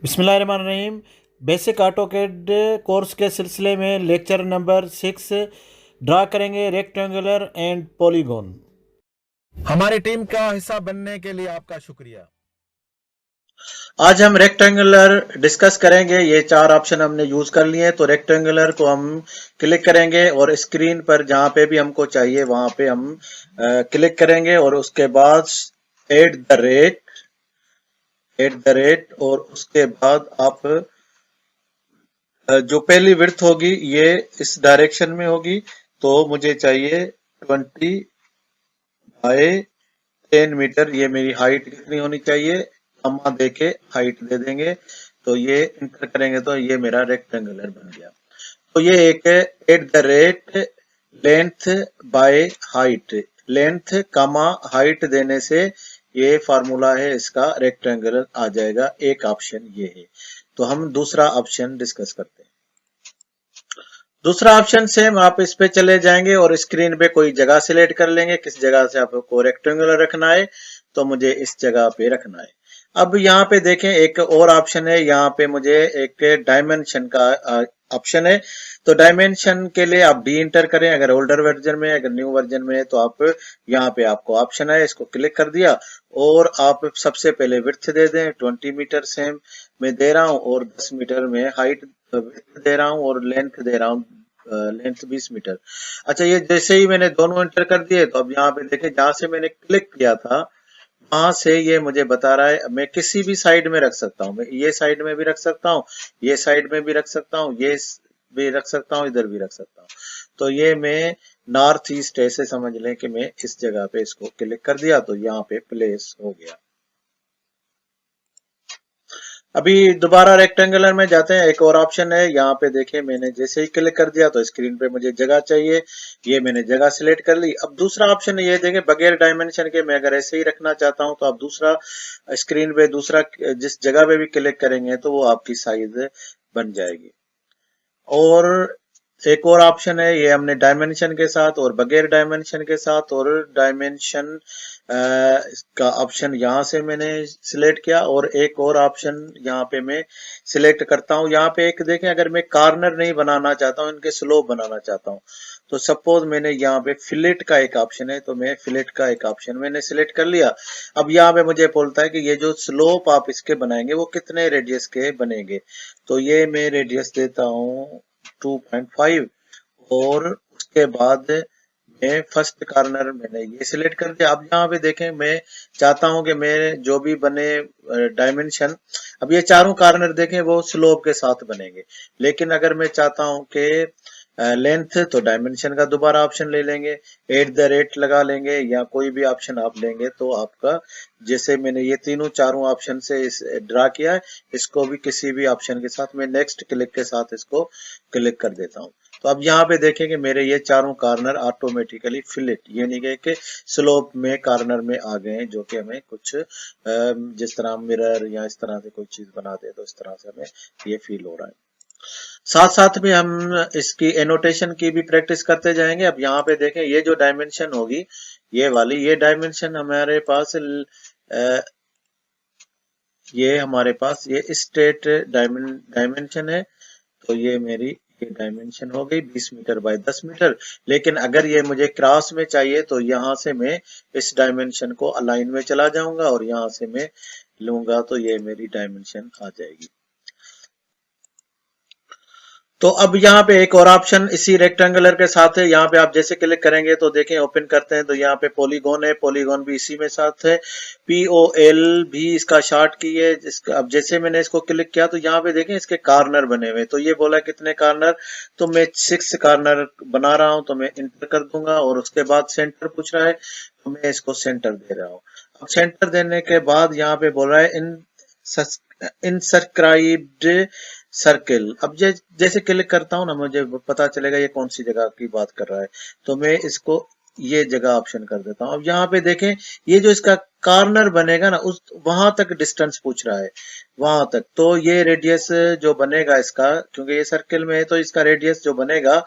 बिस्मिल्लाहिर्रहमानिर्रहीम। Basic AutoCAD course के सिलसिले में लेक्चर नंबर 6 ड्रा करेंगे रेक्टेंगुलर एंड पॉलीगॉन। हमारी टीम का हिस्सा बनने के लिए आपका शुक्रिया। आज हम रेक्टेंगुलर डिस्कस करेंगे। ये 4 ऑप्शन हमने यूज कर लिए हैं, तो रेक्टेंगुलर को हम क्लिक करेंगे और स्क्रीन पर जहां पे भी हमको चाहिए वहां पे हम क्लिक करेंगे और उसके बाद एट द रेट और उसके बाद आप जो पहली विड्थ होगी ये इस डायरेक्शन में होगी, तो मुझे चाहिए 20 बाय 10 मीटर। ये मेरी हाइट कितनी होनी चाहिए, कॉमा देके हाइट दे देंगे, तो ये इंटर करेंगे तो ये मेरा रेक्टेंगुलर बन गया। तो ये एक at the rate length by height, length comma height देने से ये फार्मूला है, इसका रेक्टेंगुलर आ जाएगा। एक ऑप्शन ये है। तो हम दूसरा ऑप्शन डिस्कस करते हैं। दूसरा ऑप्शन से हम आप इस पे चले जाएंगे और स्क्रीन पे कोई जगह सिलेक्ट कर लेंगे, किस जगह से आपको रेक्टेंगुलर रखना है, तो मुझे इस जगह पे रखना है। अब यहाँ पे देखें एक और ऑप्शन है, यहाँ पे मुझे एक डायमेंशन का ऑप्शन है। तो डायमेंशन के लिए आप डी इंटर करें, अगर ओल्डर वर्जन में, अगर न्यू वर्जन में है तो आप यहाँ पे आपको ऑप्शन है, इसको क्लिक कर दिया और आप सबसे पहले विड्थ दे दें 20 मीटर सेम मैं दे रहा हूँ और 10 मीटर में हाइट दे रहा हूँ और लेंथ दे रहा हूँ, लेंथ 20 मीटर। अच्छा, ये जैसे ही मैंने दोनों इंटर कर दिए तो अब यहाँ पे देखें जहां से मैंने क्लिक किया था वहां से ये मुझे बता रहा है मैं किसी भी साइड में रख सकता हूँ। मैं ये साइड में भी रख सकता हूँ, ये साइड में भी रख सकता हूँ, ये भी रख सकता हूँ, इधर भी रख सकता हूँ। तो ये मैं नॉर्थ ईस्ट ऐसे समझ लें कि मैं इस जगह पे इसको क्लिक कर दिया तो यहाँ पे प्लेस हो गया। अभी दोबारा रेक्टेंगुलर में जाते हैं। एक और ऑप्शन है, यहाँ पे देखें मैंने जैसे ही क्लिक कर दिया तो स्क्रीन पे मुझे जगह चाहिए, ये मैंने जगह सिलेक्ट कर ली। अब दूसरा ऑप्शन ये देखें बगैर डायमेंशन के मैं अगर ऐसे ही रखना चाहता हूं तो आप दूसरा स्क्रीन पे दूसरा जिस जगह पे भी क्लिक करेंगे तो वो आपकी साइज बन जाएगी। और एक और ऑप्शन है, ये हमने डायमेंशन के साथ और बगैर डायमेंशन के साथ, और डायमेंशन का ऑप्शन यहां से मैंने सिलेक्ट किया और एक और ऑप्शन यहाँ पे मैं सिलेक्ट करता हूँ। यहाँ पे एक देखें अगर मैं कॉर्नर नहीं बनाना चाहता हूँ, इनके स्लोप बनाना चाहता हूँ, तो सपोज मैंने यहाँ पे फिलेट का एक ऑप्शन है, तो मैं फिलेट का एक ऑप्शन मैंने सिलेक्ट कर लिया। अब यहाँ पे मुझे बोलता है कि ये जो स्लोप आप इसके बनाएंगे वो कितने रेडियस के बनेंगे, तो ये मैं रेडियस देता हूँ 2.5 और उसके बाद मैं फर्स्ट कॉर्नर मैंने ये सिलेक्ट कर दिया। अब यहाँ पे देखें मैं चाहता हूं कि मेरे जो भी बने डायमेंशन, अब ये चारों कॉर्नर देखें वो स्लोप के साथ बनेंगे, लेकिन अगर मैं चाहता हूं कि लेंथ, तो डायमेंशन का दोबारा ऑप्शन ले लेंगे, एट द रेट लगा लेंगे या कोई भी ऑप्शन आप लेंगे तो आपका, जैसे मैंने ये तीनों चारों ऑप्शन से इस ड्रा किया है, इसको भी किसी भी ऑप्शन के साथ मैं नेक्स्ट क्लिक के साथ इसको क्लिक कर देता हूं। तो अब यहाँ पे देखें कि मेरे ये चारों कॉर्नर ऑटोमेटिकली फिलेट, ये नहीं गए कि स्लोप में कॉर्नर में आ गए, जो कि हमें कुछ जिस तरह मिरर या इस तरह से कोई चीज बना दे तो इस तरह से हमें ये फील हो रहा है। साथ साथ में हम इसकी एनोटेशन की भी प्रैक्टिस करते जाएंगे। अब यहाँ पे देखें ये जो डायमेंशन होगी ये वाली, ये डायमेंशन हमारे पास ये हमारे पास ये स्ट्रेट डायमेंशन है, तो ये मेरी ये डायमेंशन हो गई 20 मीटर बाय 10 मीटर। लेकिन अगर ये मुझे क्रॉस में चाहिए तो यहां से मैं इस डायमेंशन को अलाइन में चला जाऊंगा और यहां से मैं लूंगा तो ये मेरी डायमेंशन आ जाएगी। तो अब यहाँ पे एक और ऑप्शन इसी रेक्टेंगुलर के साथ है, यहाँ पे आप जैसे क्लिक करेंगे तो देखें ओपन करते हैं तो यहाँ पे पॉलीगॉन है, पॉलीगॉन भी इसी में साथ है, POL भी इसका शॉर्ट की है। अब जैसे मैंने इसको क्लिक किया तो यहाँ पे देखें इसके कॉर्नर बने हुए, तो ये बोला कितने कॉर्नर, तो मैं 6 कॉर्नर बना रहा हूं, तो मैं इंटर कर दूंगा और उसके बाद सेंटर पूछ रहा है तो मैं इसको सेंटर दे रहा हूँ। अब सेंटर देने के बाद यहाँ पे बोल रहा है इनसर्क्राइब्ड सर्किल। अब जैसे क्लिक करता हूं ना मुझे पता चलेगा ये कौन सी जगह की बात कर रहा है, तो मैं इसको ये जगह ऑप्शन कर देता हूं। अब यहाँ पे देखें ये जो इसका कॉर्नर बनेगा ना उस वहां तक डिस्टेंस पूछ रहा है, वहां तक, तो ये रेडियस जो बनेगा इसका, क्योंकि ये सर्किल में है तो इसका रेडियस जो बनेगा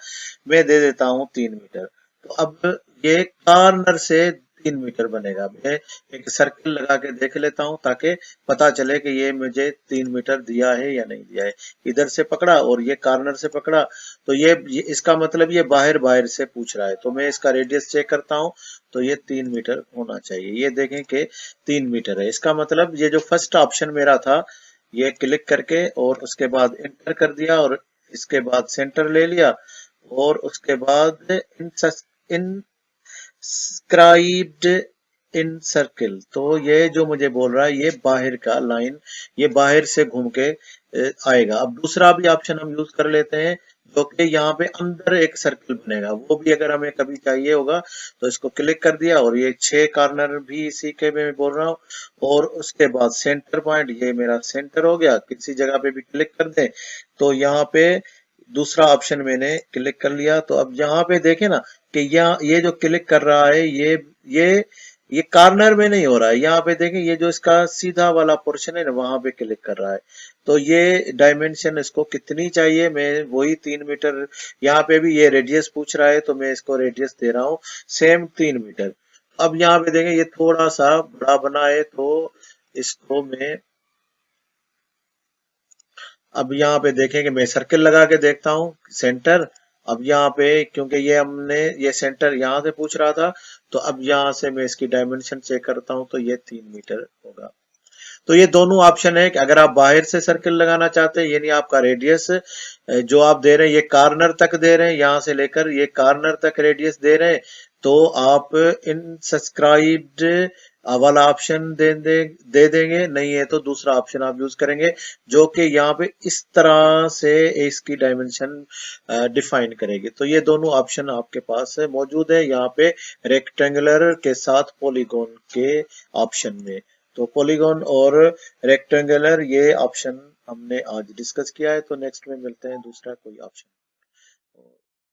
मैं दे देता हूं 3 मीटर। तो अब ये कॉर्नर से 3 मीटर बनेगा। मैं एक सर्किल लगा के देख लेता हूं ताकि पता चले कि ये मुझे 3 मीटर दिया है या नहीं दिया है। इधर से पकड़ा और ये कॉर्नर से पकड़ा, तो ये इसका मतलब ये बाहर बाहर से पूछ रहा है, तो मैं इसका रेडियस चेक करता हूं, तो ये 3 मीटर होना चाहिए। ये देखें कि 3 मीटर है। इसका मतलब ये जो फर्स्ट ऑप्शन मेरा था, ये क्लिक करके और उसके बाद एंटर कर दिया और इसके बाद सेंटर ले लिया और उसके बाद इंस्क्राइब्ड इन सर्किल, तो ये जो मुझे बोल रहा है ये बाहर का लाइन, ये बाहर से घूम के आएगा। अब दूसरा भी ऑप्शन हम यूज कर लेते हैं, जो कि यहाँ पे अंदर एक सर्कल बनेगा, वो भी अगर हमें कभी चाहिए होगा तो इसको क्लिक कर दिया और ये 6 कॉर्नर भी इसी के मैं बोल रहा हूँ और उसके बाद सेंटर पॉइंट, ये मेरा सेंटर हो गया। किसी जगह पे भी क्लिक कर दें तो यहाँ पे दूसरा ऑप्शन मैंने क्लिक कर लिया। तो अब यहाँ पे देखें ना कि यहाँ ये जो क्लिक कर रहा है ये कॉर्नर में नहीं हो रहा है। यहाँ पे देखें ये जो इसका सीधा वाला पोर्शन है ना, वहां पे क्लिक कर रहा है। तो ये डायमेंशन इसको कितनी चाहिए, मैं वही 3 मीटर, यहाँ पे भी ये रेडियस पूछ रहा है तो मैं इसको रेडियस दे रहा हूँ सेम 3 मीटर। अब यहाँ पे देखें ये थोड़ा सा बड़ा बना है, तो इसको मैं अब यहाँ पे देखें कि मैं सर्किल लगा के देखता हूँ सेंटर। अब यहाँ पे क्योंकि ये हमने ये सेंटर यहाँ से पूछ रहा था, तो अब यहाँ से मैं इसकी डायमेंशन चेक करता हूँ तो ये 3 मीटर होगा। तो ये दोनों ऑप्शन है कि अगर आप बाहर से सर्किल लगाना चाहते हैं, यानी आपका रेडियस जो आप दे रहे हैं ये कॉर्नर तक दे रहे हैं, यहाँ से लेकर ये कॉर्नर तक रेडियस दे रहे हैं, तो आप इन सब्सक्राइब्ड वाला ऑप्शन दे देंगे। नहीं है तो दूसरा ऑप्शन आप यूज करेंगे, जो कि यहाँ पे इस तरह से इसकी डायमेंशन डिफाइन करेगी। तो ये दोनों ऑप्शन आपके पास मौजूद है यहाँ पे रेक्टेंगुलर के साथ पॉलीगॉन के ऑप्शन में। तो पॉलीगॉन और रेक्टेंगुलर ये ऑप्शन हमने आज डिस्कस किया है। तो नेक्स्ट में मिलते हैं दूसरा कोई ऑप्शन।